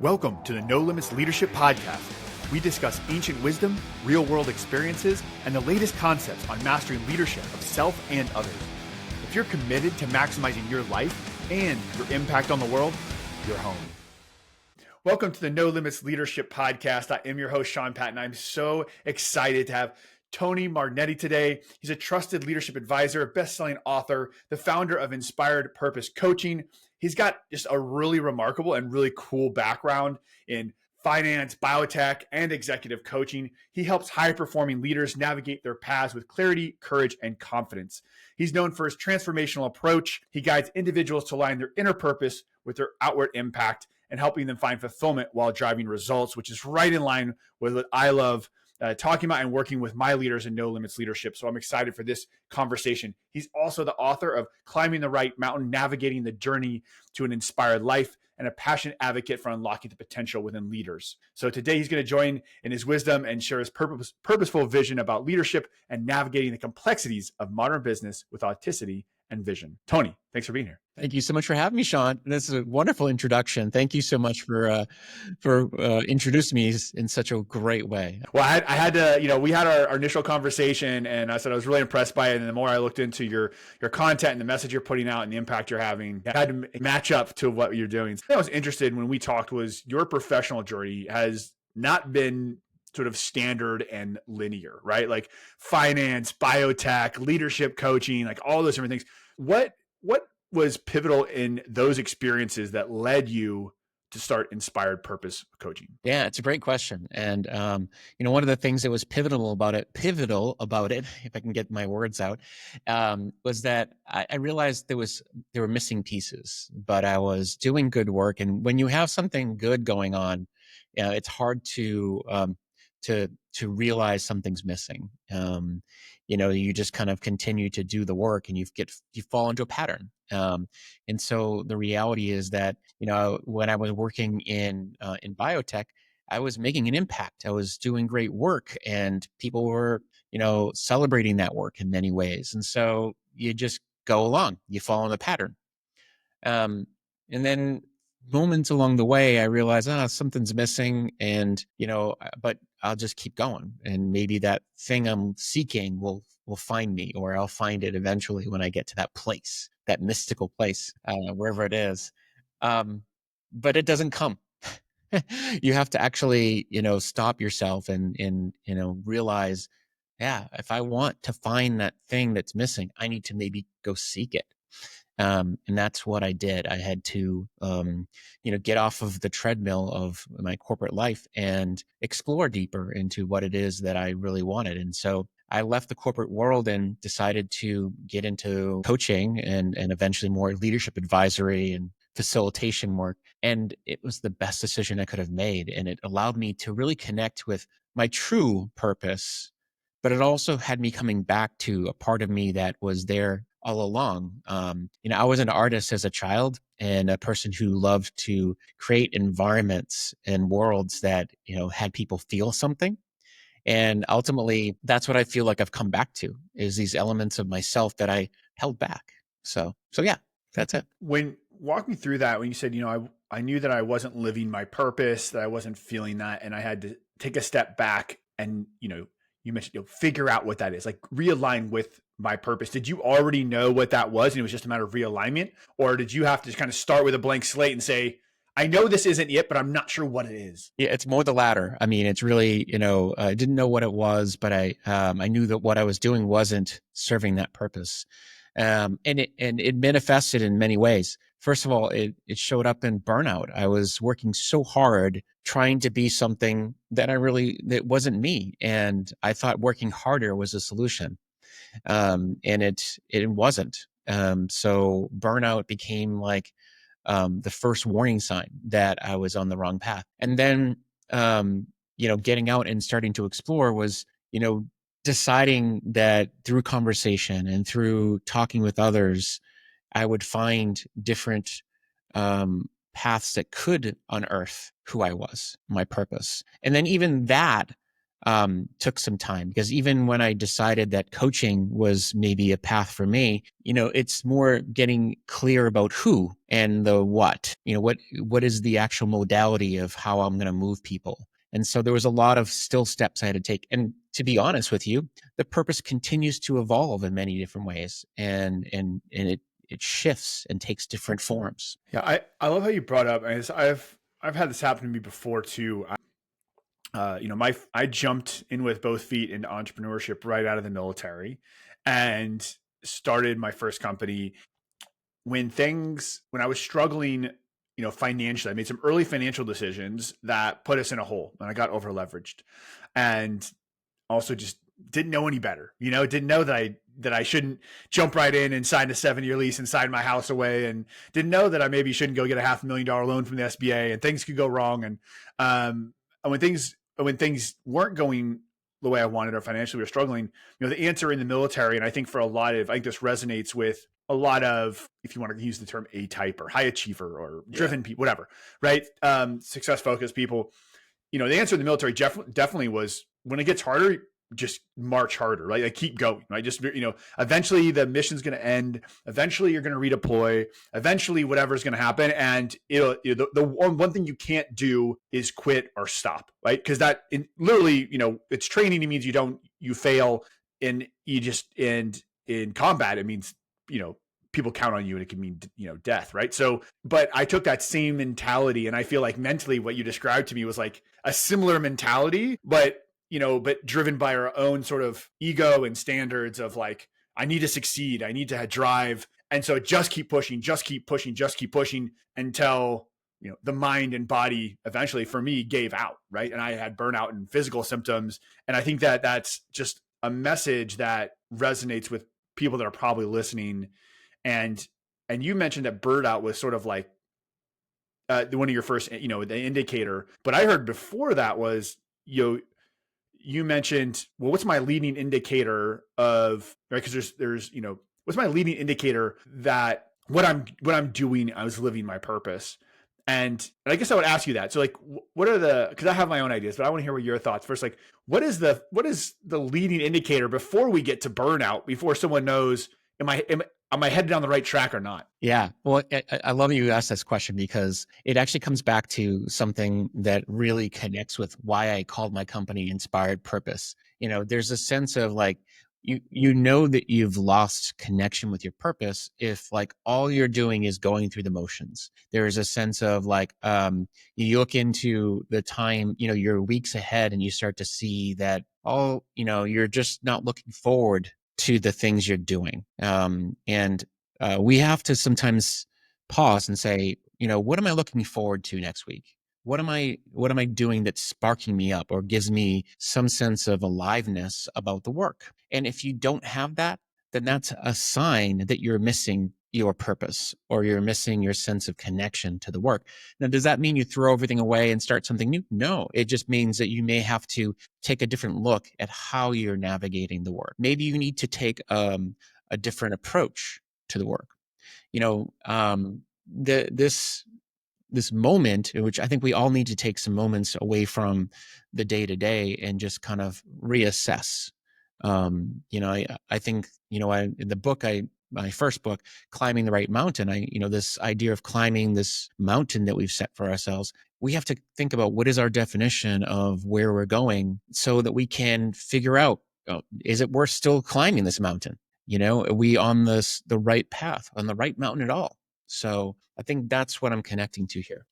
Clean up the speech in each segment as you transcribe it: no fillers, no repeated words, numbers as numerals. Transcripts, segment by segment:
Welcome to the No Limits Leadership Podcast. We discuss ancient wisdom, real-world experiences, and the latest concepts on mastering leadership of self and others. If you're committed to maximizing your life and your impact on the world, you're home. Welcome to the No Limits Leadership Podcast. I am your host, Sean Patton. I'm so excited to have Tony Martignetti today. He's a trusted leadership advisor, a best-selling author, the founder of Inspired Purpose Coaching. He's got just a really remarkable and really cool background in finance, biotech, and executive coaching. He helps high-performing leaders navigate their paths with clarity, courage, and confidence. He's known for his transformational approach. He guides individuals to align their inner purpose with their outward impact and helping them find fulfillment while driving results, which is right in line with what I love talking about and working with my leaders in No Limits Leadership. So I'm excited for this conversation. He's also the author of Climbing the Right Mountain, Navigating the Journey to an Inspired Life, and a passionate advocate for unlocking the potential within leaders. So today he's going to join in his wisdom and share his purposeful vision about leadership and navigating the complexities of modern business with authenticity and vision. Tony, thanks for being here. Thank you so much for having me, Sean. This is a wonderful introduction. Thank you so much for introducing me in such a great way. Well, I had to, we had our initial conversation, and I said I was really impressed by it. And the more I looked into your content and the message you're putting out and the impact you're having, I had to match up to what you're doing. I was interested when we talked was your professional journey has not been sort of standard and linear, right? Like finance, biotech, leadership coaching, like all those different things. What was pivotal in those experiences that led you to start Inspired Purpose Coaching? Yeah, it's a great question. And, one of the things that was pivotal about it, if I can get my words out, was that I realized there were missing pieces, but I was doing good work. And when you have something good going on, it's hard to realize something's missing. You just kind of continue to do the work and you fall into a pattern. And so the reality is that, when I was working in biotech, I was making an impact. I was doing great work and people were, celebrating that work in many ways. And so you just go along, you fall in the pattern. And then moments along the way, I realized, something's missing and, but I'll just keep going. And maybe that thing I'm seeking will find me, or I'll find it eventually when I get to that place, that mystical place, wherever it is. But it doesn't come. You have to actually, stop yourself and realize, if I want to find that thing that's missing, I need to maybe go seek it. And that's what I did. I had to, get off of the treadmill of my corporate life and explore deeper into what it is that I really wanted. And so I left the corporate world and decided to get into coaching and eventually more leadership advisory and facilitation work. And it was the best decision I could have made. And it allowed me to really connect with my true purpose, but it also had me coming back to a part of me that was there all along. I was an artist as a child and a person who loved to create environments and worlds that, had people feel something. And ultimately, that's what I feel like I've come back to, is these elements of myself that I held back. So yeah, that's it. When walking through that, when you said, I knew that I wasn't living my purpose, that I wasn't feeling that, and I had to take a step back and, you mentioned, figure out what that is, like realign with my purpose. Did you already know what that was and it was just a matter of realignment? Or did you have to kind of start with a blank slate and say, I know this isn't it, but I'm not sure what it is? Yeah, it's more the latter. I mean, it's really, I didn't know what it was, but I knew that what I was doing wasn't serving that purpose. And it manifested in many ways. First of all, it showed up in burnout. I was working so hard trying to be something that that wasn't me. And I thought working harder was a solution. And it wasn't. So burnout became like the first warning sign that I was on the wrong path. And then, getting out and starting to explore was, deciding that through conversation and through talking with others, I would find different paths that could unearth who I was, my purpose. And then even that took some time, because even when I decided that coaching was maybe a path for me, it's more getting clear about who and the what, what is the actual modality of how I'm going to move people. And so there was a lot of still steps I had to take. And to be honest with you, the purpose continues to evolve in many different ways, and it shifts and takes different forms. Yeah, I love how you brought up. I've had this happen to me before too. I jumped in with both feet into entrepreneurship right out of the military, and started my first company when I was struggling, financially. I made some early financial decisions that put us in a hole, and I got over leveraged, and also just didn't know any better. Didn't know that I shouldn't jump right in and sign a 7-year lease and sign my house away, and didn't know that I maybe shouldn't go get a $500,000 loan from the SBA, and things could go wrong. And when things weren't going the way I wanted, or financially we were struggling, the answer in the military, and I think I think this resonates with a lot of, if you want to use the term A-type or high achiever or driven people, whatever, right? Success focused people, the answer in the military definitely was, when it gets harder, just march harder, right? Like keep going, right? Just, eventually the mission's going to end. Eventually you're going to redeploy. Eventually whatever's going to happen. And the one thing you can't do is quit or stop, right? Because literally, it's training. It means you fail, and in combat, it means, people count on you, and it can mean, death, right? So, but I took that same mentality, and I feel like mentally what you described to me was like a similar mentality, but driven by our own sort of ego and standards of like, I need to succeed, I need to have drive. And so just keep pushing until, the mind and body eventually, for me, gave out, right? And I had burnout and physical symptoms. And I think that that's just a message that resonates with people that are probably listening. And you mentioned that burnout was sort of like one of your first, the indicator. But I heard before that was, you mentioned, well, what's my leading indicator of, right? Because there's, what's my leading indicator that what I'm doing, I was living my purpose. And I guess I would ask you that. So like, what are because I have my own ideas, but I want to hear what your thoughts first. Like, what is the leading indicator before we get to burnout, before someone knows, am I headed down the right track or not? Yeah. Well, I love you asked this question, because it actually comes back to something that really connects with why I called my company Inspired Purpose. There's a sense of like, you know that you've lost connection with your purpose if like all you're doing is going through the motions. There is a sense of like, you look into the time, your weeks ahead, and you start to see that you're just not looking forward to the things you're doing. And we have to sometimes pause and say, what am I looking forward to next week? What am I doing that's sparking me up or gives me some sense of aliveness about the work? And if you don't have that, then that's a sign that you're missing your purpose, or you're missing your sense of connection to the work. Now, does that mean you throw everything away and start something new? No, it just means that you may have to take a different look at how you're navigating the work. Maybe you need to take a different approach to the work. This moment, in which I think we all need to take some moments away from the day to day and just kind of reassess. I think, in the book, my first book, Climbing the Right Mountain, this idea of climbing this mountain that we've set for ourselves, we have to think about what is our definition of where we're going, so that we can figure out, is it worth still climbing this mountain? Are we on the right path, on the right mountain at all? So I think that's what I'm connecting to here.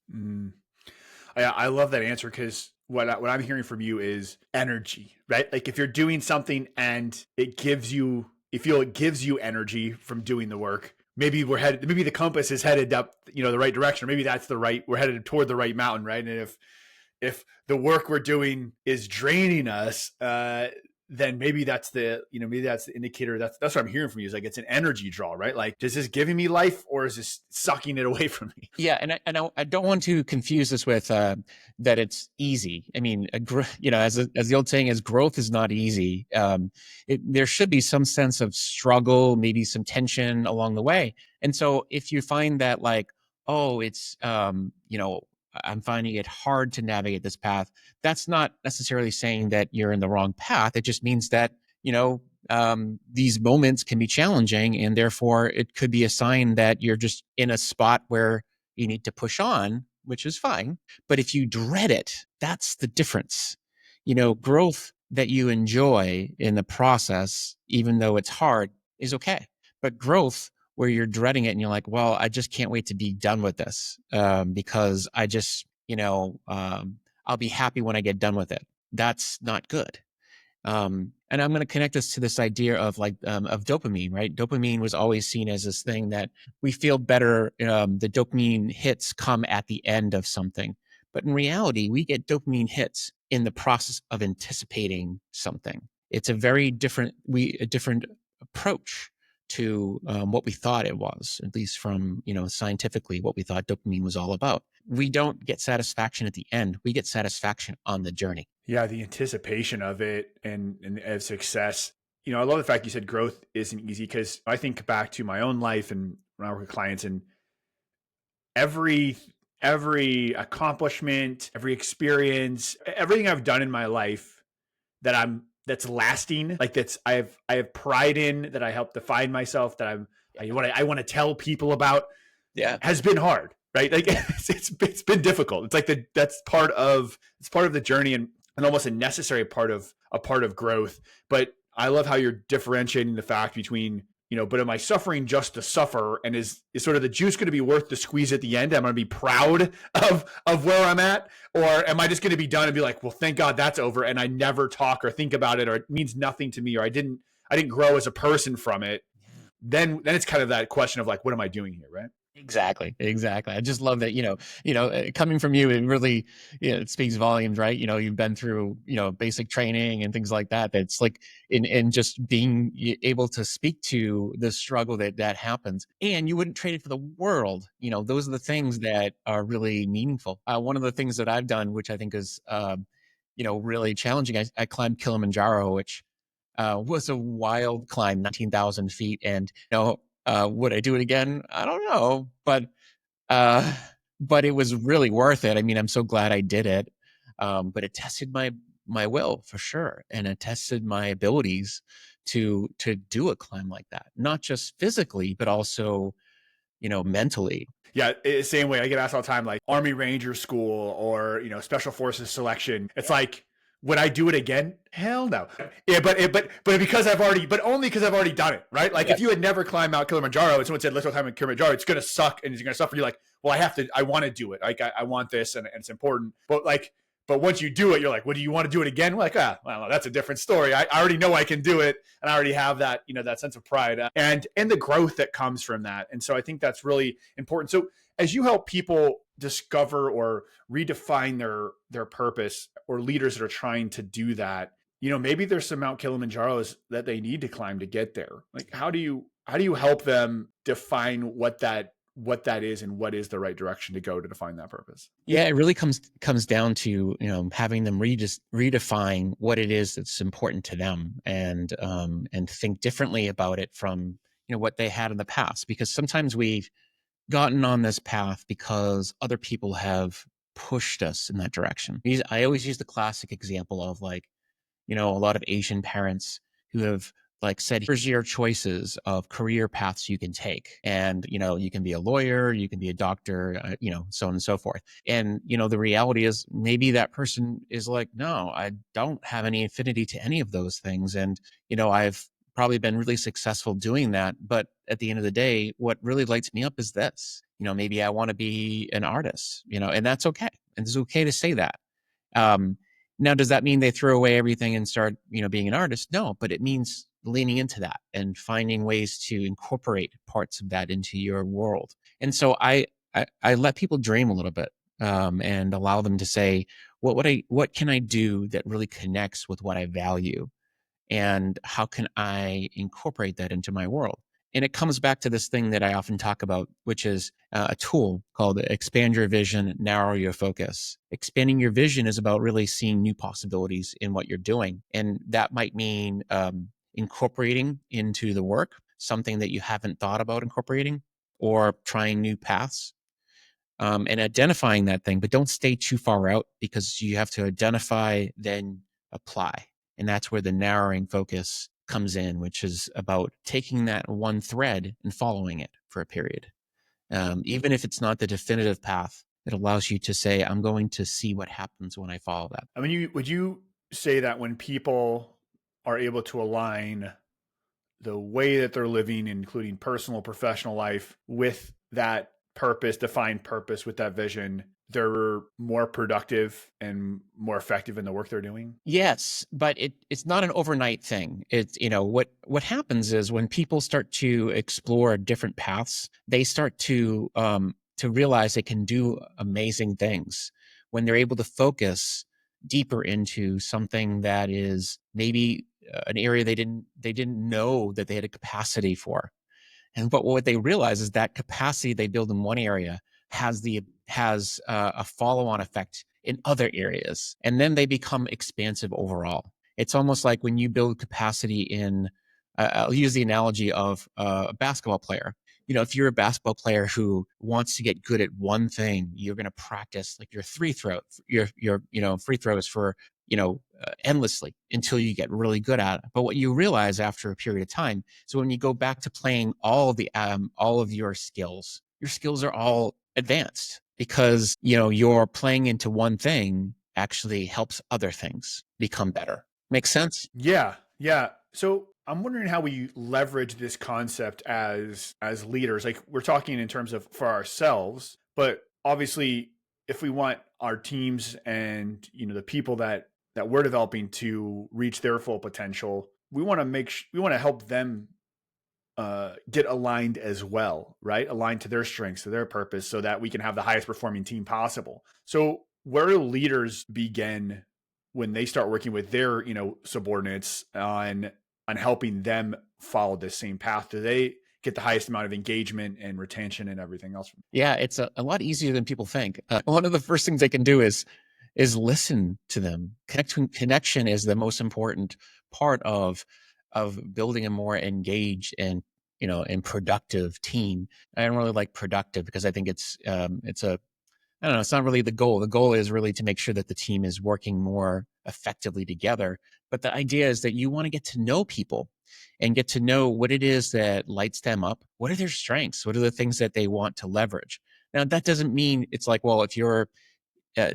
I love that answer, because what I'm hearing from you is energy, right? Like if you're doing something and you feel it gives you energy from doing the work, maybe the compass is headed up, the right direction. Or maybe we're headed toward the right mountain, right? And if the work we're doing is draining us, then maybe that's the indicator. That's what I'm hearing from you, is like, it's an energy draw, right? Like, is this giving me life, or is this sucking it away from me? Yeah. And I don't want to confuse this with that it's easy. I mean, as the old saying is, growth is not easy. There should be some sense of struggle, maybe some tension along the way. And so if you find that like, oh, it's, I'm finding it hard to navigate this path. That's not necessarily saying that you're in the wrong path. It just means that, these moments can be challenging, and therefore it could be a sign that you're just in a spot where you need to push on, which is fine. But if you dread it, that's the difference. Growth that you enjoy in the process, even though it's hard, is okay. But growth where you're dreading it and you're like, well, I just can't wait to be done with this, because I just, I'll be happy when I get done with it. That's not good. And I'm going to connect this to this idea of of dopamine, right? Dopamine was always seen as this thing that we feel better. The dopamine hits come at the end of something, but in reality, we get dopamine hits in the process of anticipating something. It's a different approach to what we thought it was, at least from scientifically, what we thought dopamine was all about. We don't get satisfaction at the end; we get satisfaction on the journey. Yeah, the anticipation of it and of success. I love the fact you said growth isn't easy, because I think back to my own life and when I work with clients, and every accomplishment, every experience, everything I've done in my life that's lasting, like I have pride in, that I help define myself, that I want to tell people about, Yeah. has been hard, right? Like it's been difficult. It's like that's part of the journey, and almost a necessary part of growth. But I love how you're differentiating the fact between, but am I suffering just to suffer? And is sort of the juice going to be worth the squeeze at the end? Am I going to be proud of where I'm at? Or am I just going to be done and be like, well, thank God that's over, and I never talk or think about it, or it means nothing to me, or I didn't grow as a person from it? Then it's kind of that question of like, what am I doing here, right? Exactly. I just love that, coming from you, it really, it speaks volumes, right? You've been through, basic training and things like that. That's like, in just being able to speak to the struggle that happens, and you wouldn't trade it for the world. Those are the things that are really meaningful. One of the things that I've done, which I think is, really challenging, I climbed Kilimanjaro, which was a wild climb, 19,000 feet. And, would I do it again? I don't know, uh, but it was really worth it. I mean, I'm so glad I did it. But it tested my will for sure, and it tested my abilities to do a climb like that, not just physically, but also, mentally. Yeah, same way. I get asked all the time, like Army Ranger School or Special Forces selection. It's like, would I do it again? Hell no. Yeah, but because but only because I've already done it, right? Like if you had never climbed Mount Kilimanjaro and someone said, let's go climb Kilimanjaro, it's gonna suck and you're gonna suffer. You're like, well, I want to do it. Like I want this, and it's important. But once you do it, you're like, well, do you want to do it again? We're like, well, that's a different story. I already know I can do it, and I already have that, that sense of pride, and the growth that comes from that. And so I think that's really important. So as you help people discover or redefine their purpose, or leaders that are trying to do that, maybe there's some Mount Kilimanjaros that they need to climb to get there. Like, how do you help them define what that is, and what is the right direction to go to define that purpose? Yeah, it really comes down to, having them redefine what it is that's important to them, and think differently about it from, what they had in the past. Because sometimes we've gotten on this path because other people have pushed us in that direction. I always use the classic example of, like, a lot of Asian parents who have, like, said, here's your choices of career paths you can take. And, you can be a lawyer, you can be a doctor, so on and so forth. And, the reality is maybe that person is like, no, I don't have any affinity to any of those things. And, I've probably been really successful doing that. But at the end of the day, what really lights me up is this. Maybe I want to be an artist, and that's okay. And it's okay to say that. Um, Now, does that mean they throw away everything and start, being an artist? No, but it means leaning into that and finding ways to incorporate parts of that into your world. And so I let people dream a little bit, and allow them to say, what can I do that really connects with what I value? And how can I incorporate that into my world? And it comes back to this thing that I often talk about, which is a tool called expand your vision, narrow your focus. Expanding your vision is about really seeing new possibilities in what you're doing. And that might mean incorporating into the work something that you haven't thought about incorporating, or trying new paths. and identifying that thing, but don't stay too far out, because you have to identify, then apply. And that's where the narrowing focus comes in, which is about taking that one thread and following it for a period. Even if it's not the definitive path, it allows you to say, I'm going to see what happens when I follow that. I mean, would you say that when people are able to align the way that they're living, including personal, professional life, with that purpose, defined purpose, with that vision, they're more productive and more effective in the work they're doing? Yes, but it's not an overnight thing. It's, what happens is when people start to explore different paths, they start to realize they can do amazing things when they're able to focus deeper into something that is maybe an area they didn't know that they had a capacity for. And but what they realize is that capacity they build in one area has a follow-on effect in other areas, and then they become expansive overall. It's almost like when you build capacity in. I'll use the analogy of a basketball player. If you're a basketball player who wants to get good at one thing, you're going to practice like your free throws for endlessly until you get really good at it. But what you realize after a period of time, so when you go back to playing all of your skills are all advanced, because you're playing into one thing actually helps other things become better. Makes sense? Yeah, yeah. So I'm wondering how we leverage this concept as leaders. Like, we're talking in terms of for ourselves, but obviously, if we want our teams and the people that we're developing to reach their full potential, we want to we want to help them get aligned as well, right? Aligned to their strengths, to their purpose, so that we can have the highest performing team possible. So where do leaders begin when they start working with their subordinates on helping them follow this same path? Do they get the highest amount of engagement and retention and everything else? Yeah, it's a lot easier than people think. One of the first things they can do is listen to them. Connection is the most important part of building a more engaged and productive team. I don't really like productive, because I think it's a I don't know, it's not really the goal. The goal is really to make sure that the team is working more effectively together. But the idea is that you want to get to know people and get to know what it is that lights them up. What are their strengths? What are the things that they want to leverage? Now, that doesn't mean it's like, well, if you're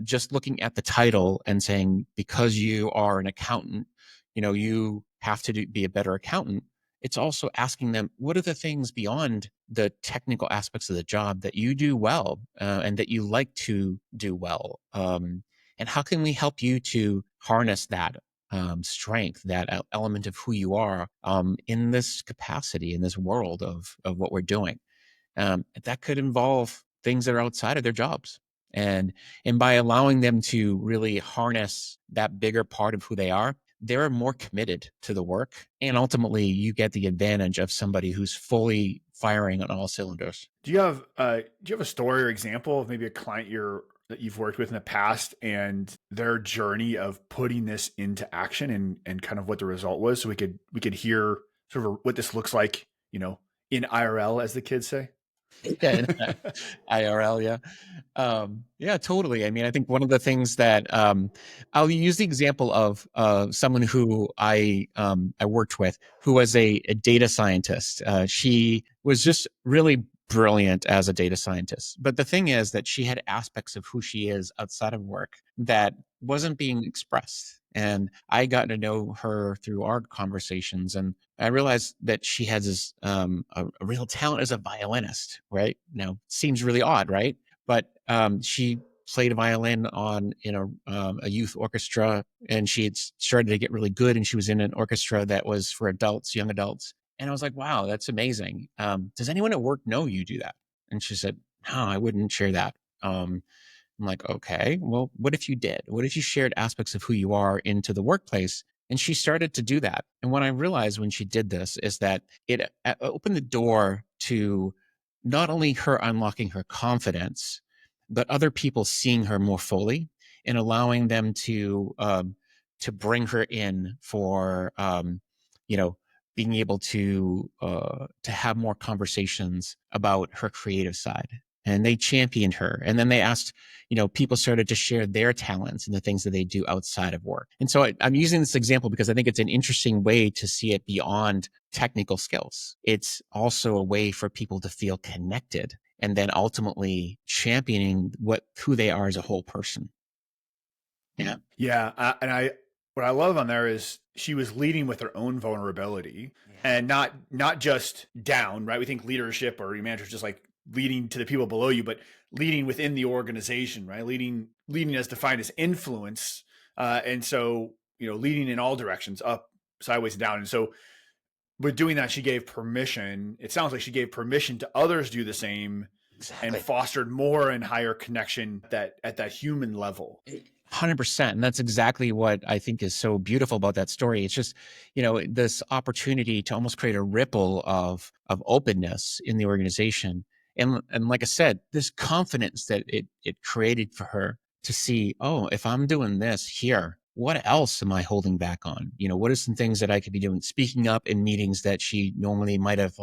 just looking at the title and saying, because you are an accountant, you have to be a better accountant. It's also asking them, what are the things beyond the technical aspects of the job that you do well, and that you like to do well? And how can we help you to harness that strength, that element of who you are, in this capacity, in this world of what we're doing? That could involve things that are outside of their jobs. And by allowing them to really harness that bigger part of who they are, they're more committed to the work. And ultimately, you get the advantage of somebody who's fully firing on all cylinders. Do you have a story or example of maybe a client that you've worked with in the past and their journey of putting this into action, and kind of what the result was, so we could hear sort of what this looks like, in IRL, as the kids say? Yeah, in IRL, yeah. Yeah, totally. I mean, I think one of the things that I'll use the example of someone who I worked with, who was a data scientist. She was just really brilliant as a data scientist. But the thing is that she had aspects of who she is outside of work that wasn't being expressed. And I got to know her through our conversations, and I realized that she has this a real talent as a violinist. Right now, seems really odd, right? But she played a violin in a youth orchestra, and she had started to get really good. And she was in an orchestra that was for adults, young adults. And I was like, wow, that's amazing. Does anyone at work know you do that? And she said, no, I wouldn't share that. I'm like, okay, well, what if you did? What if you shared aspects of who you are into the workplace? And she started to do that. And what I realized when she did this is that it opened the door to not only her unlocking her confidence, but other people seeing her more fully and allowing them to bring her in for you know being able to have more conversations about her creative side. and they championed her. And then they asked, people started to share their talents and the things that they do outside of work. And so I'm using this example because I think it's an interesting way to see it beyond technical skills. It's also a way for people to feel connected and then ultimately championing who they are as a whole person. Yeah. Yeah. What I love on there is she was leading with her own vulnerability and not just down, right? We think leadership or your manager is just like leading to the people below you, but leading within the organization, right? Leading as defined as influence. And so, leading in all directions, up, sideways, and down. And so with doing that, she gave permission. It sounds like she gave permission to others do the same. Exactly. And fostered more and higher connection at that human level. 100%. And that's exactly what I think is so beautiful about that story. It's just, this opportunity to almost create a ripple of openness in the organization. And like I said, this confidence that it created for her to see, oh, if I'm doing this here, what else am I holding back on? What are some things that I could be doing? Speaking up in meetings that she normally might have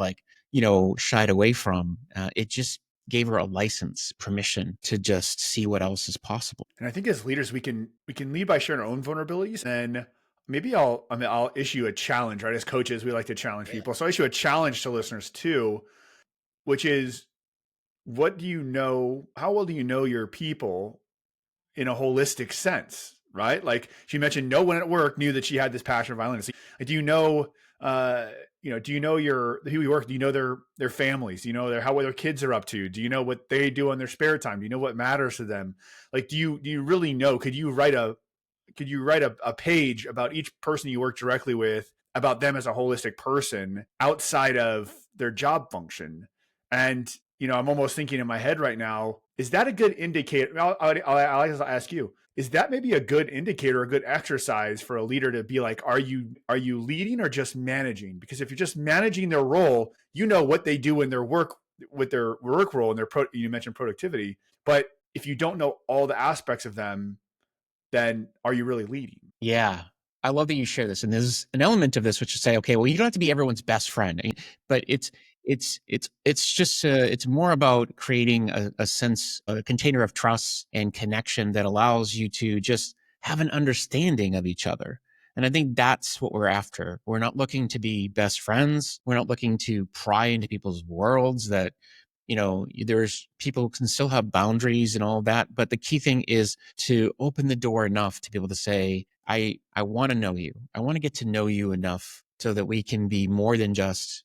shied away from. It just gave her a license, permission to just see what else is possible. And I think as leaders, we can lead by sharing our own vulnerabilities. And maybe I'll issue a challenge, right? As coaches, we like to challenge people. So I issue a challenge to listeners too, which is, what do you know? How well do you know your people in a holistic sense, right? Like she mentioned, no one at work knew that she had this passion for violence. Like, do you know, do you know the people you work? Do you know their families? Do you know what their kids are up to? Do you know what they do in their spare time? Do you know what matters to them? Like, do you really know? Could you write a page about each person you work directly with, about them as a holistic person outside of their job function? And, I'm almost thinking in my head right now, is that a good indicator? I'll ask you, is that maybe a good indicator, a good exercise for a leader to be like, are you leading or just managing? Because if you're just managing their role, what they do in their work, with their work role and you mentioned productivity, but if you don't know all the aspects of them, then are you really leading? Yeah. I love that you share this. And there's an element of this which is say, okay, well, you don't have to be everyone's best friend, but it's just it's more about creating a sense, a container of trust and connection that allows you to just have an understanding of each other. And I think that's what we're after. We're not looking to be best friends. We're not looking to pry into people's worlds that, there's people can still have boundaries and all of that. But the key thing is to open the door enough to be able to say, I want to know you. I want to get to know you enough so that we can be more than just,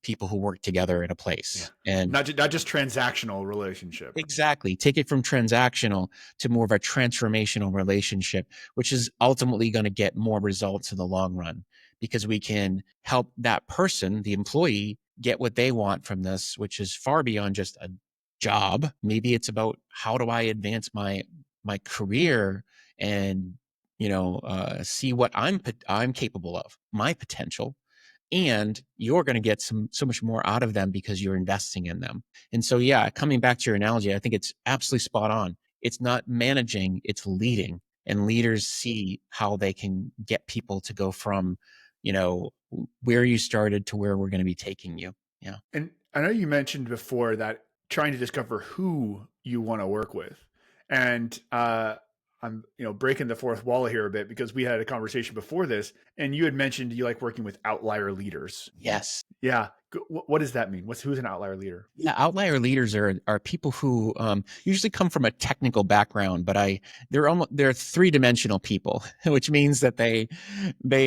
people who work together in a place. Yeah. And not just transactional relationship. Exactly. Take it from transactional to more of a transformational relationship, which is ultimately going to get more results in the long run because we can help that person, the employee, get what they want from this, which is far beyond just a job. Maybe it's about how do I advance my career and see what I'm capable of, my potential, and you're going to get so much more out of them because you're investing in them. And so, yeah, coming back to your analogy, I think it's absolutely spot on. It's not managing, it's leading, and leaders see how they can get people to go from, where you started to where we're going to be taking you. Yeah. And I know you mentioned before that trying to discover who you want to work with. And I'm breaking the fourth wall here a bit because we had a conversation before this and you had mentioned you like working with outlier leaders. Yes. Yeah. What does that mean? Who's an outlier leader? Yeah, outlier leaders are people who usually come from a technical background, but they're three-dimensional people, which means that they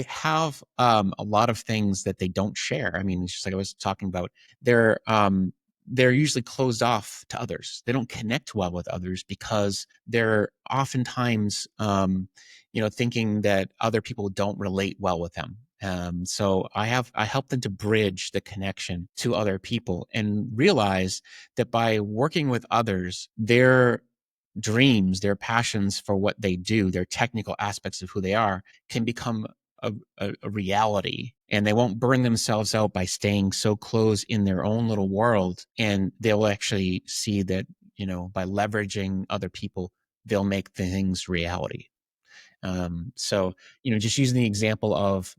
have a lot of things that they don't share. I mean, it's just like I was talking about. They're usually closed off to others. They don't connect well with others because they're oftentimes thinking that other people don't relate well with them. So I help them to bridge the connection to other people and realize that by working with others, their dreams, their passions for what they do, their technical aspects of who they are can become a reality, and they won't burn themselves out by staying so close in their own little world. And they'll actually see that, by leveraging other people, they'll make things reality. So, just using the example of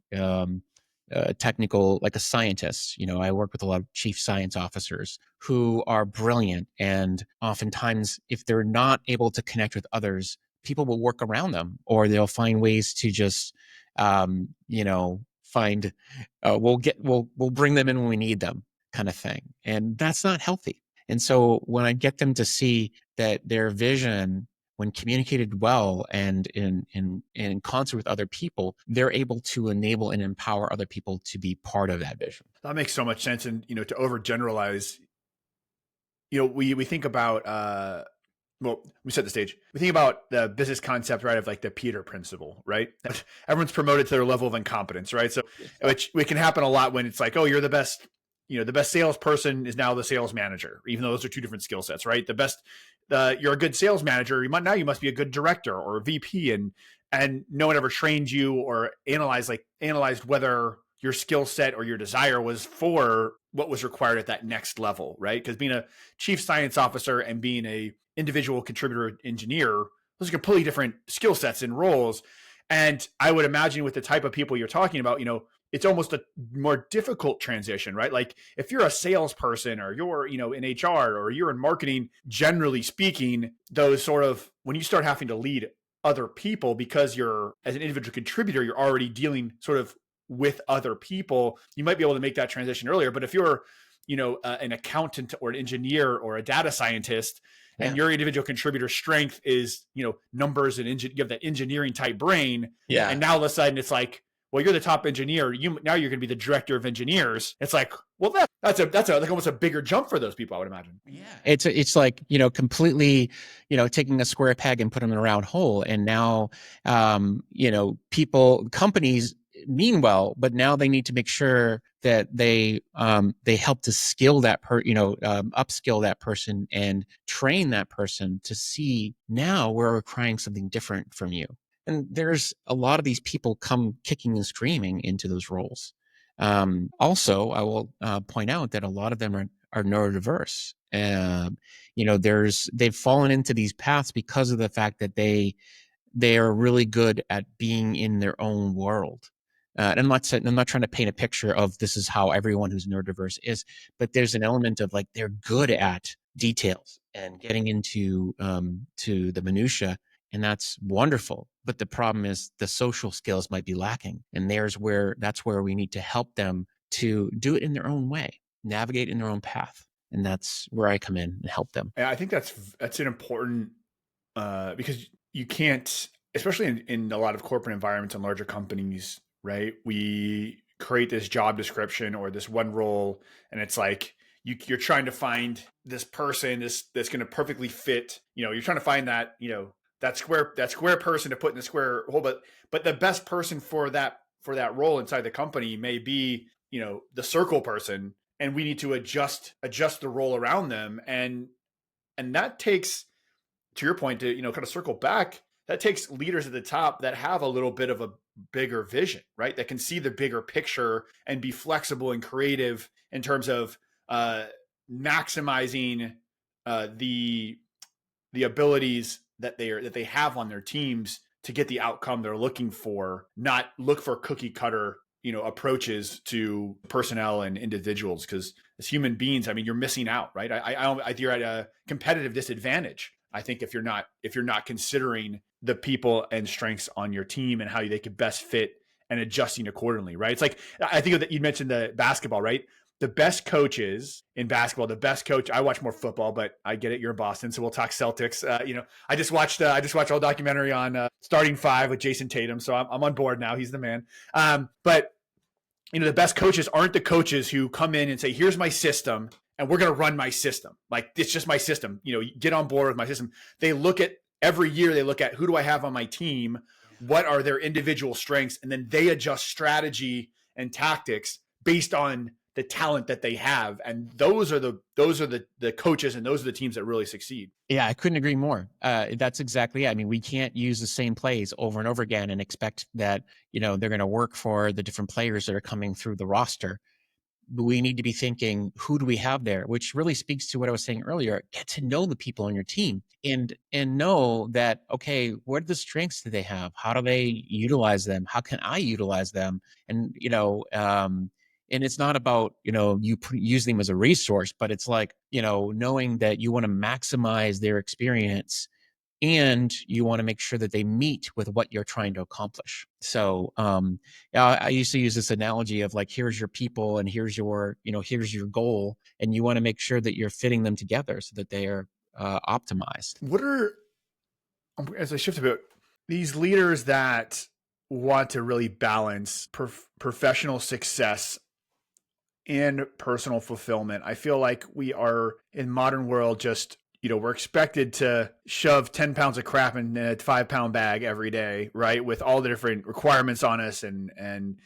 technical, like a scientist. I work with a lot of chief science officers who are brilliant. And oftentimes, if they're not able to connect with others, people will work around them, or they'll find ways to just, find, we'll bring them in when we need them, kind of thing. And that's not healthy. And so when I get them to see that their vision, when communicated well and in concert with other people, they're able to enable and empower other people to be part of that vision. That makes so much sense. And, to overgeneralize, we think about, well, we set the stage. We think about the business concept, right, of like the Peter principle, right? Everyone's promoted to their level of incompetence, right? So, which can happen a lot when it's like, oh, you're the best, the best salesperson is now the sales manager, even though those are two different skill sets, right? You're a good sales manager. You must be a good director or a VP, and no one ever trained you or analyzed whether your skill set or your desire was for what was required at that next level, right? Because being a chief science officer and being a individual contributor engineer, those are completely different skill sets and roles. And I would imagine with the type of people you're talking about, it's almost a more difficult transition, right? Like if you're a salesperson or you're, in HR or you're in marketing, generally speaking, those sort of, when you start having to lead other people because you're, as an individual contributor, you're already dealing sort of with other people, you might be able to make that transition earlier. But if you're, an accountant or an engineer or a data scientist, and your individual contributor strength is, numbers and you have that engineering type brain. Yeah. And now all of a sudden it's like, well, you're the top engineer. Now you're going to be the director of engineers. It's like, well, that's like almost a bigger jump for those people, I would imagine. Yeah. It's like, completely, taking a square peg and putting them in a round hole. And now, companies mean well, but now they need to make sure that they help to skill that upskill that person and train that person to see now we're requiring something different from you. And there's a lot of these people come kicking and screaming into those roles. Also, I will point out that a lot of them are neurodiverse. They've fallen into these paths because of the fact that they are really good at being in their own world. And I'm not trying to paint a picture of this is how everyone who's neurodiverse is, but there's an element of like they're good at details and getting into to the minutia, and that's wonderful. But the problem is the social skills might be lacking, and that's where we need to help them to do it in their own way, navigate in their own path, and that's where I come in and help them. Yeah, I think that's an important because you can't, especially in a lot of corporate environments and larger companies, right? We create this job description or this one role, and it's like you're trying to find this person that's going to perfectly fit. You're trying to find that that square person to put in the square hole, but the best person for that role inside the company may be the circle person, and we need to adjust the role around them, and that takes, to your point, to kind of circle back, that takes leaders at the top that have a little bit of a bigger vision, right? That can see the bigger picture and be flexible and creative in terms of maximizing the abilities that they have on their teams to get the outcome they're looking for, not look for cookie cutter approaches to personnel and individuals. Because as human beings, I mean, you're missing out, right? You're at a competitive disadvantage, I think, if you're not considering the people and strengths on your team and how they could best fit and adjusting accordingly, right? It's like, I think that you mentioned the basketball, right? The best coaches in basketball, I watch more football, but I get it. You're in Boston, so we'll talk Celtics. I just watched a whole documentary on starting five with Jason Tatum, so I'm on board now. He's the man. But the best coaches aren't the coaches who come in and say, "Here's my system, and we're going to run my system. Like, it's just my system. Get on board with my system." They look at every year. They look at, who do I have on my team? What are their individual strengths? And then they adjust strategy and tactics based on the talent that they have. And those are the coaches, and those are the teams that really succeed. Yeah, I couldn't agree more. That's exactly it. I mean, we can't use the same plays over and over again and expect that, they're going to work for the different players that are coming through the roster. we need to be thinking, who do we have there? Which really speaks to what I was saying earlier. Get to know the people on your team and know that, okay, what are the strengths that they have? How do they utilize them? How can I utilize them? And, and it's not about, you using them as a resource, but it's like, knowing that you want to maximize their experience and you want to make sure that they meet with what you're trying to accomplish. So, yeah, I used to use this analogy of like, here's your people and here's here's your goal. And you want to make sure that you're fitting them together so that they are optimized. As I shift a bit, these leaders that want to really balance professional success and personal fulfillment, I feel like we are in modern world just, we're expected to shove 10 pounds of crap in a 5-pound bag every day, right? With all the different requirements on us and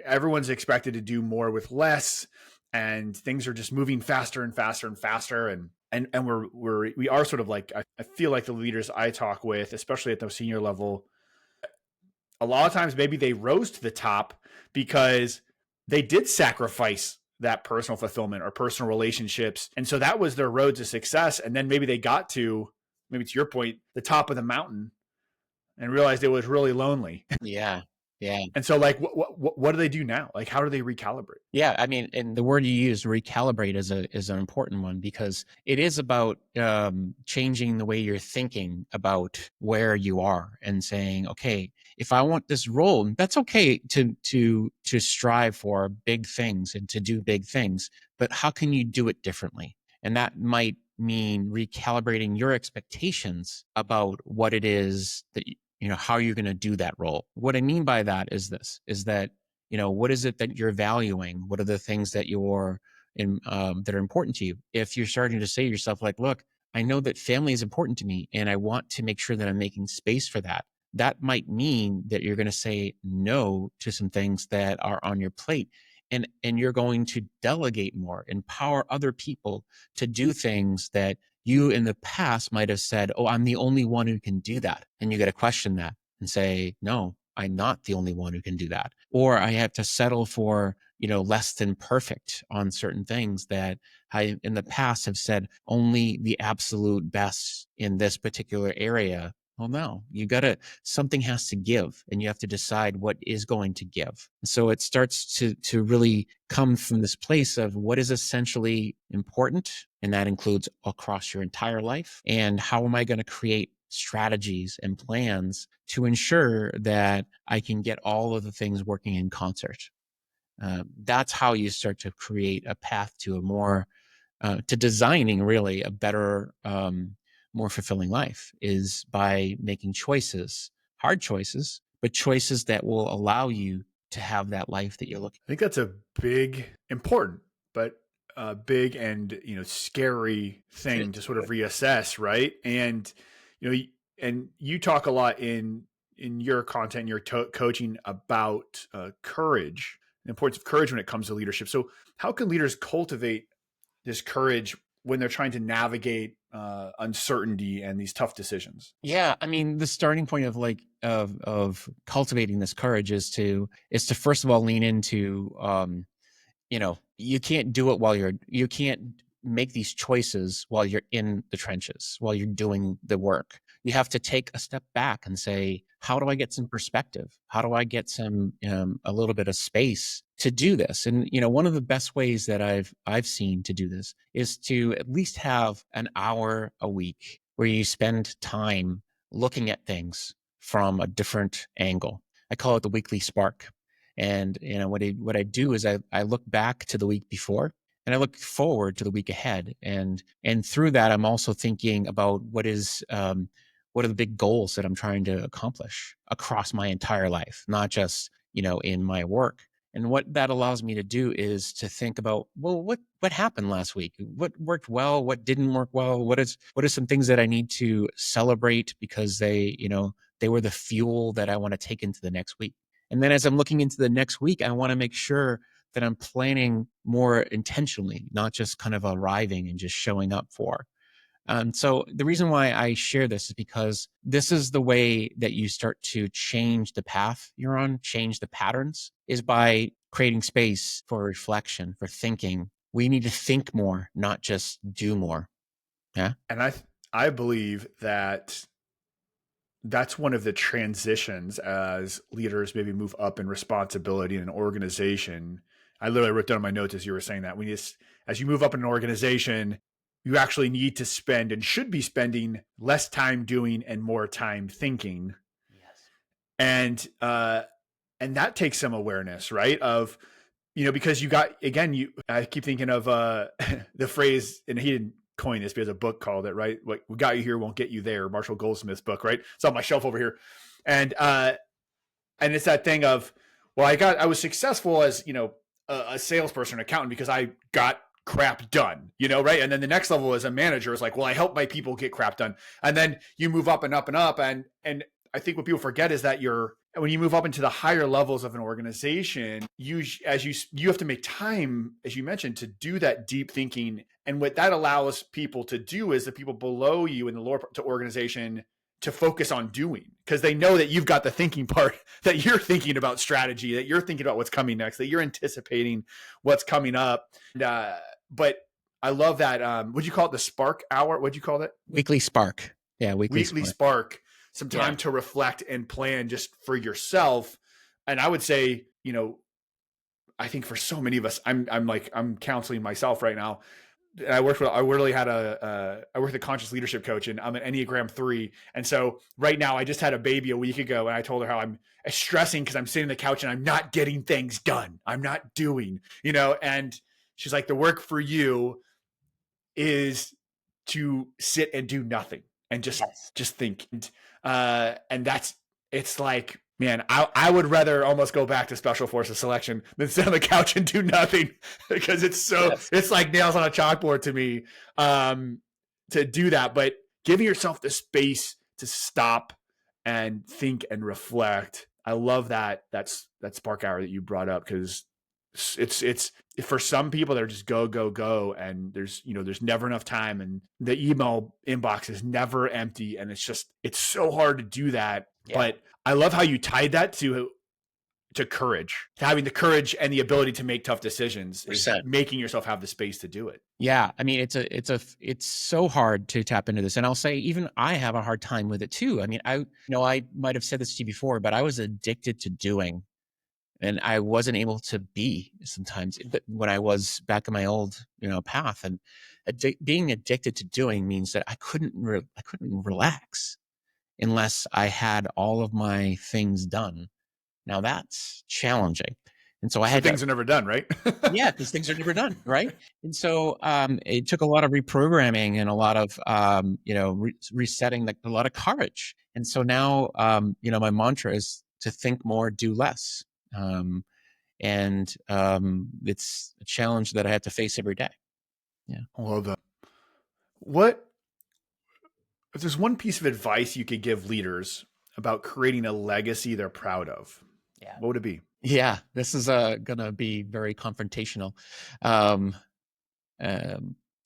everyone's expected to do more with less, and things are just moving faster and faster and faster. And we are sort of like, I feel like the leaders I talk with, especially at the senior level, a lot of times maybe they rose to the top because they did sacrifice that personal fulfillment or personal relationships. And so that was their road to success. And then maybe they got to, maybe to your point, the top of the mountain and realized it was really lonely. Yeah. Yeah. And so like, what do they do now? Like, how do they recalibrate? Yeah, I mean, and the word you use, recalibrate, is an important one, because it is about changing the way you're thinking about where you are and saying, okay, if I want this role, that's okay to strive for big things and to do big things, but how can you do it differently? And that might mean recalibrating your expectations about what it is that how you're going to do that role. What I mean by that is that what is it that you're valuing? What are the things that that are important to you? If you're starting to say to yourself, like, look, I know that family is important to me and I want to make sure that I'm making space for that. That might mean that you're going to say no to some things that are on your plate, and you're going to delegate more, empower other people to do things that you in the past might have said, oh, I'm the only one who can do that. And you got to question that and say, no, I'm not the only one who can do that. Or I have to settle for, less than perfect on certain things that I in the past have said only the absolute best in this particular area. Well, no, something has to give, and you have to decide what is going to give. So it starts to really come from this place of what is essentially important, and that includes across your entire life. And how am I going to create strategies and plans to ensure that I can get all of the things working in concert? That's how you start to create a path to a more, to designing really a better, more fulfilling life, is by making choices, hard choices, but choices that will allow you to have that life that you're looking. I think that's a important, but big and scary thing to sort of reassess, right? And and you talk a lot in your content, your coaching about courage, the importance of courage when it comes to leadership. So how can leaders cultivate this courage when they're trying to navigate uncertainty and these tough decisions? Yeah, I mean, the starting point of cultivating this courage is to first of all lean into, you can't do it you can't make these choices while you're in the trenches, while you're doing the work. You have to take a step back and say, how do I get some perspective? How do I get some, a little bit of space to do this? And, one of the best ways that I've seen to do this is to at least have an hour a week where you spend time looking at things from a different angle. I call it the weekly spark. And what I do is I look back to the week before and I look forward to the week ahead. And through that, I'm also thinking about what are the big goals that I'm trying to accomplish across my entire life, not just, in my work. And what that allows me to do is to think about, well, what happened last week? What worked well? What didn't work well? What are some things that I need to celebrate because they were the fuel that I want to take into the next week? And then as I'm looking into the next week, I want to make sure that I'm planning more intentionally, not just kind of arriving and just showing up for. So the reason why I share this is because this is the way that you start to change the path you're on, change the patterns, is by creating space for reflection, for thinking. We need to think more, not just do more. Yeah. And I believe that that's one of the transitions as leaders maybe move up in responsibility in an organization. I literally wrote down in my notes as you were saying that as you move up in an organization, you actually need to spend and should be spending less time doing and more time thinking. Yes. And that takes some awareness, right? Of, because I keep thinking of the phrase, and he didn't coin this, but there's a book called it, right? Like, "We got you here won't get you there," Marshall Goldsmith's book, right? It's on my shelf over here. And it's that thing of, well, I was successful as, a salesperson, accountant, because I got crap done, right? And then the next level as a manager is like, well, I help my people get crap done. And then you move up and up and up. And I think what people forget is that when you move up into the higher levels of an organization, you have to make time, as you mentioned, to do that deep thinking. And what that allows people to do is the people below you in the lower to organization to focus on doing, because they know that you've got the thinking part, that you're thinking about strategy, that you're thinking about what's coming next, that you're anticipating what's coming up. But I love that. Would you call it the spark hour? What'd you call it? Weekly spark. Yeah. Weekly spark. Some time to reflect and plan just for yourself. And I would say, I think for so many of us, I'm counseling myself right now. I worked with a conscious leadership coach, and I'm an Enneagram 3. And so right now I just had a baby a week ago, and I told her how I'm stressing because I'm sitting on the couch and I'm not getting things done. I'm not doing, and she's like, the work for you is to sit and do nothing and just think. And it's like, man, I would rather almost go back to special forces selection than sit on the couch and do nothing, because it's like nails on a chalkboard to me, to do that. But giving yourself the space to stop and think and reflect. I love that spark hour that you brought up, because it's for some people they're just go, and there's never enough time, and the email inbox is never empty, and it's so hard to do that. Yeah. But I love how you tied that to courage, to having the courage and the ability to make tough decisions, is making yourself have the space to do it. Yeah. I mean, it's so hard to tap into this. And I'll say, even I have a hard time with it too. I mean, I might have said this to you before, but I was addicted to doing, and I wasn't able to be sometimes when I was back in my old, path. And being addicted to doing means that I couldn't relax unless I had all of my things done. Now that's challenging. And so things are never done, right? Yeah, because things are never done, right? And so it took a lot of reprogramming and a lot of resetting, like a lot of courage. And so now my mantra is to think more, do less. And it's a challenge that I have to face every day. Yeah. I love that. If there's one piece of advice you could give leaders about creating a legacy they're proud of, what would it be? Yeah, this is going to be very confrontational.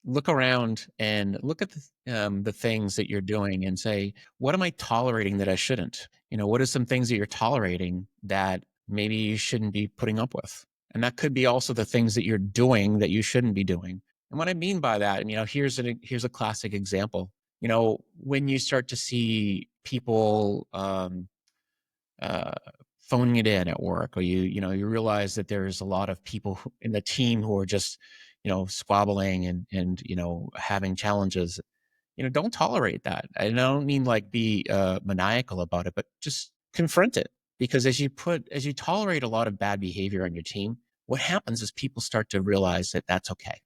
Look around and look at the things that you're doing and say, what am I tolerating that I shouldn't? What are some things that you're tolerating that maybe you shouldn't be putting up with? And that could be also the things that you're doing that you shouldn't be doing. And what I mean by that, here's a classic example. When you start to see people phoning it in at work, or you realize that there's a lot of people in the team who are just squabbling and having challenges, don't tolerate that. And I don't mean like be maniacal about it, but just confront it. Because as you tolerate a lot of bad behavior on your team, what happens is people start to realize that that's okay.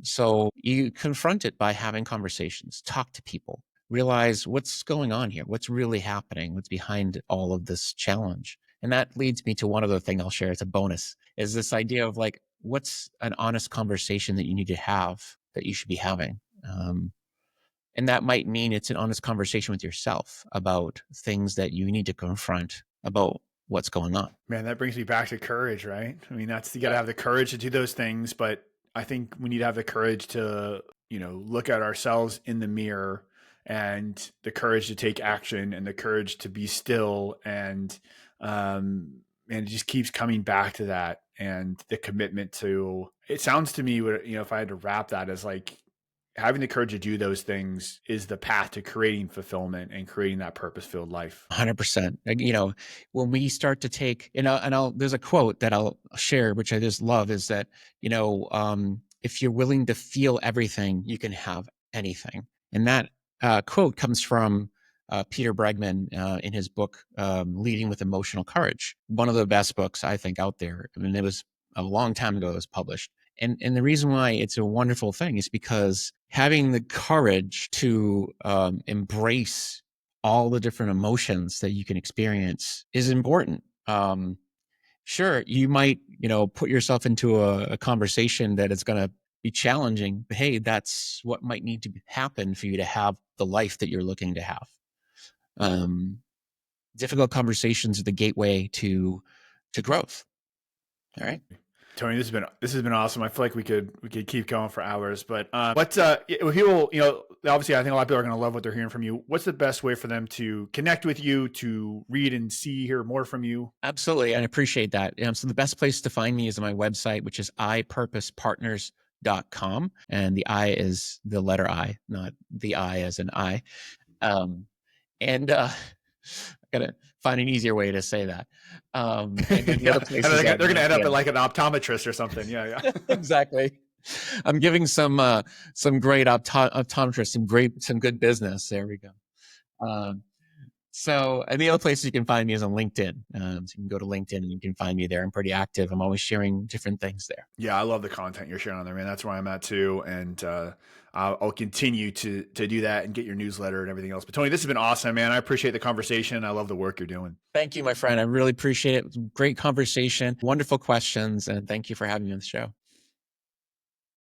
So you confront it by having conversations, talk to people, realize what's going on here, what's really happening, what's behind all of this challenge. And that leads me to one other thing I'll share. It's a bonus, is this idea of like, what's an honest conversation that you need to have, that you should be having? And that might mean it's an honest conversation with yourself about things that you need to confront about what's going on. Man, that brings me back to courage, right? I mean, you got to have the courage to do those things, but I think we need to have the courage to, look at ourselves in the mirror, and the courage to take action, and the courage to be still. And, man, and it just keeps coming back to that, and the commitment to, it sounds to me, if I had to wrap that as like, having the courage to do those things is the path to creating fulfillment and creating that purpose-filled life. 100%. When we start to take, there's a quote that I'll share, which I just love, is that, if you're willing to feel everything, you can have anything. And that quote comes from Peter Bregman in his book, Leading with Emotional Courage. One of the best books, I think, out there. I mean, it was a long time ago it was published. And the reason why it's a wonderful thing is because having the courage to embrace all the different emotions that you can experience is important. Sure, you might, put yourself into a conversation that is going to be challenging, but hey, that's what might need to happen for you to have the life that you're looking to have. Difficult conversations are the gateway to growth. All right. Tony, this has been awesome. I feel like we could keep going for hours, but if people, obviously I think a lot of people are going to love what they're hearing from you. What's the best way for them to connect with you, to read and hear more from you? Absolutely. I appreciate that. So the best place to find me is on my website, which is ipurposepartners.com. And the I is the letter I, not the I as an I. I gotta find an easier way to say that. And the other places they're going to end up at like an optometrist or something. Yeah. Exactly. I'm giving some great optometrists some good business. There we go. And the other places you can find me is on LinkedIn. So you can go to LinkedIn and you can find me there. I'm pretty active. I'm always sharing different things there. Yeah, I love the content you're sharing on there, man. That's where I'm at too. And I'll continue to do that and get your newsletter and everything else. But Tony, this has been awesome, man. I appreciate the conversation. I love the work you're doing. Thank you, my friend. I really appreciate it. Great conversation, wonderful questions, and thank you for having me on the show.